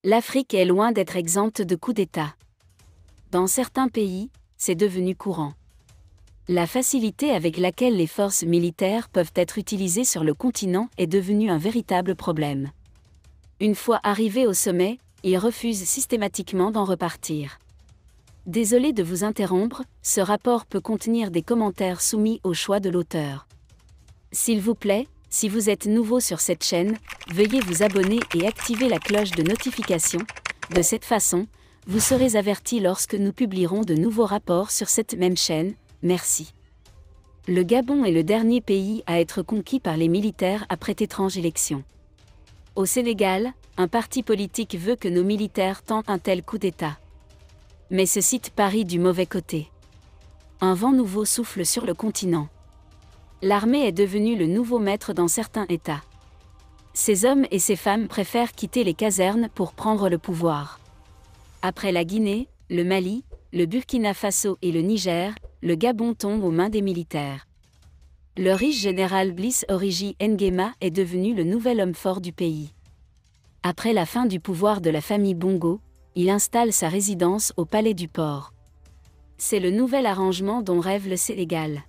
L'Afrique est loin d'être exempte de coups d'État. Dans certains pays, c'est devenu courant. La facilité avec laquelle les forces militaires peuvent être utilisées sur le continent est devenue un véritable problème. Une fois arrivés au sommet, ils refusent systématiquement d'en repartir. Désolé de vous interrompre, ce rapport peut contenir des commentaires soumis au choix de l'auteur. S'il vous plaît, si vous êtes nouveau sur cette chaîne, veuillez vous abonner et activer la cloche de notification. De cette façon, vous serez averti lorsque nous publierons de nouveaux rapports sur cette même chaîne. Merci. Le Gabon est le dernier pays à être conquis par les militaires après étrange élection. Au Sénégal, un parti politique veut que nos militaires tentent un tel coup d'État. Mais ce site parie du mauvais côté. Un vent nouveau souffle sur le continent. L'armée est devenue le nouveau maître dans certains États. Ces hommes et ces femmes préfèrent quitter les casernes pour prendre le pouvoir. Après la Guinée, le Mali, le Burkina Faso et le Niger, le Gabon tombe aux mains des militaires. Le riche général Brice Oligui Nguema est devenu le nouvel homme fort du pays. Après la fin du pouvoir de la famille Bongo, il installe sa résidence au Palais du Port. C'est le nouvel arrangement dont rêve le Sénégal.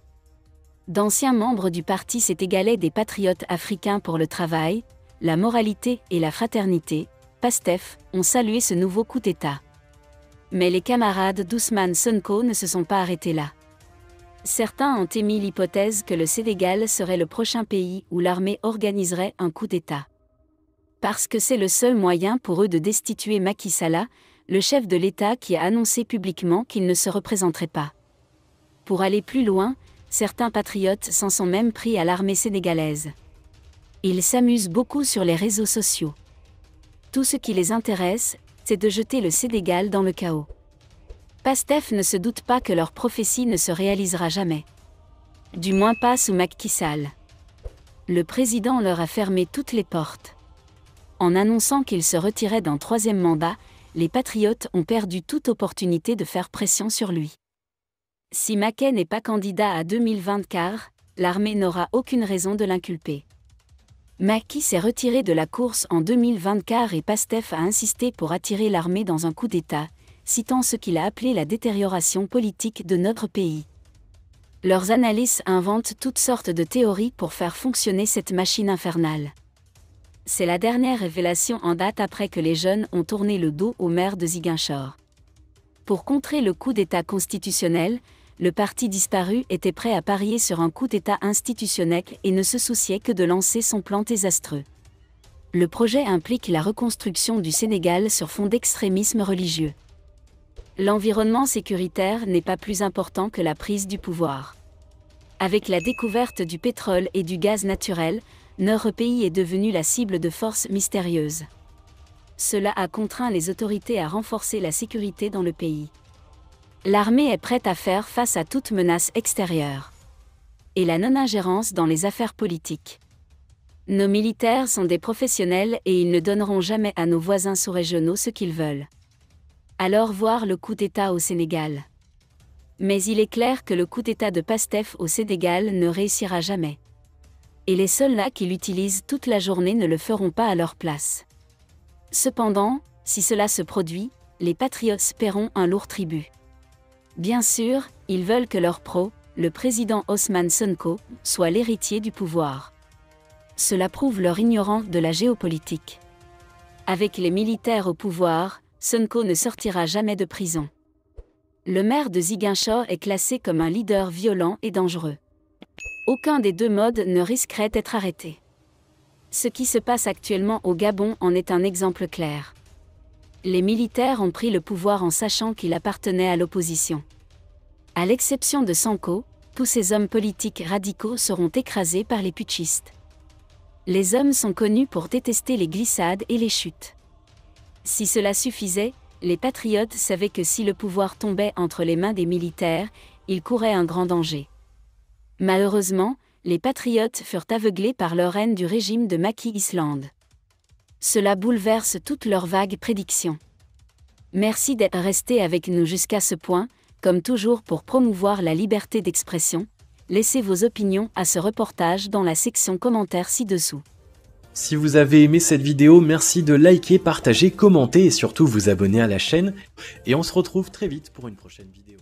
D'anciens membres du parti sénégalais des Patriotes africains pour le travail, la moralité et la fraternité, PASTEF, ont salué ce nouveau coup d'État. Mais les camarades d'Ousmane Sonko ne se sont pas arrêtés là. Certains ont émis l'hypothèse que le Sénégal serait le prochain pays où l'armée organiserait un coup d'État. Parce que c'est le seul moyen pour eux de destituer Macky Sall, le chef de l'État qui a annoncé publiquement qu'il ne se représenterait pas. Pour aller plus loin, certains patriotes s'en sont même pris à l'armée sénégalaise. Ils s'amusent beaucoup sur les réseaux sociaux. Tout ce qui les intéresse, c'est de jeter le Sénégal dans le chaos. PASTEF ne se doute pas que leur prophétie ne se réalisera jamais. Du moins pas sous Macky Sall. Le président leur a fermé toutes les portes. En annonçant qu'il se retirait d'un troisième mandat, les patriotes ont perdu toute opportunité de faire pression sur lui. Si Macky n'est pas candidat à 2024, l'armée n'aura aucune raison de l'inculper. Macky s'est retiré de la course en 2024 et PASTEF a insisté pour attirer l'armée dans un coup d'État, citant ce qu'il a appelé la détérioration politique de notre pays. Leurs analystes inventent toutes sortes de théories pour faire fonctionner cette machine infernale. C'est la dernière révélation en date après que les jeunes ont tourné le dos au maire de Ziguinchor. Pour contrer le coup d'État constitutionnel, le parti disparu était prêt à parier sur un coup d'État institutionnel et ne se souciait que de lancer son plan désastreux. Le projet implique la reconstruction du Sénégal sur fond d'extrémisme religieux. L'environnement sécuritaire n'est pas plus important que la prise du pouvoir. Avec la découverte du pétrole et du gaz naturel, notre pays est devenu la cible de forces mystérieuses. Cela a contraint les autorités à renforcer la sécurité dans le pays. L'armée est prête à faire face à toute menace extérieure. Et la non-ingérence dans les affaires politiques. Nos militaires sont des professionnels et ils ne donneront jamais à nos voisins sous-régionaux ce qu'ils veulent. Alors voir le coup d'État au Sénégal. Mais il est clair que le coup d'État de PASTEF au Sénégal ne réussira jamais. Et les soldats qui l'utilisent toute la journée ne le feront pas à leur place. Cependant, si cela se produit, les patriotes paieront un lourd tribut. Bien sûr, ils veulent que leur pro, le président Ousmane Sonko, soit l'héritier du pouvoir. Cela prouve leur ignorance de la géopolitique. Avec les militaires au pouvoir, Sonko ne sortira jamais de prison. Le maire de Ziguinchor est classé comme un leader violent et dangereux. Aucun des deux modes ne risquerait d'être arrêté. Ce qui se passe actuellement au Gabon en est un exemple clair. Les militaires ont pris le pouvoir en sachant qu'il appartenait à l'opposition. À l'exception de Sonko, tous ces hommes politiques radicaux seront écrasés par les putschistes. Les hommes sont connus pour détester les glissades et les chutes. Si cela suffisait, les patriotes savaient que si le pouvoir tombait entre les mains des militaires, ils couraient un grand danger. Malheureusement, les patriotes furent aveuglés par leur haine du régime de Macky Sall. Cela bouleverse toutes leurs vagues prédictions. Merci d'être resté avec nous jusqu'à ce point, comme toujours pour promouvoir la liberté d'expression. Laissez vos opinions à ce reportage dans la section commentaires ci-dessous. Si vous avez aimé cette vidéo, merci de liker, partager, commenter et surtout vous abonner à la chaîne. Et on se retrouve très vite pour une prochaine vidéo.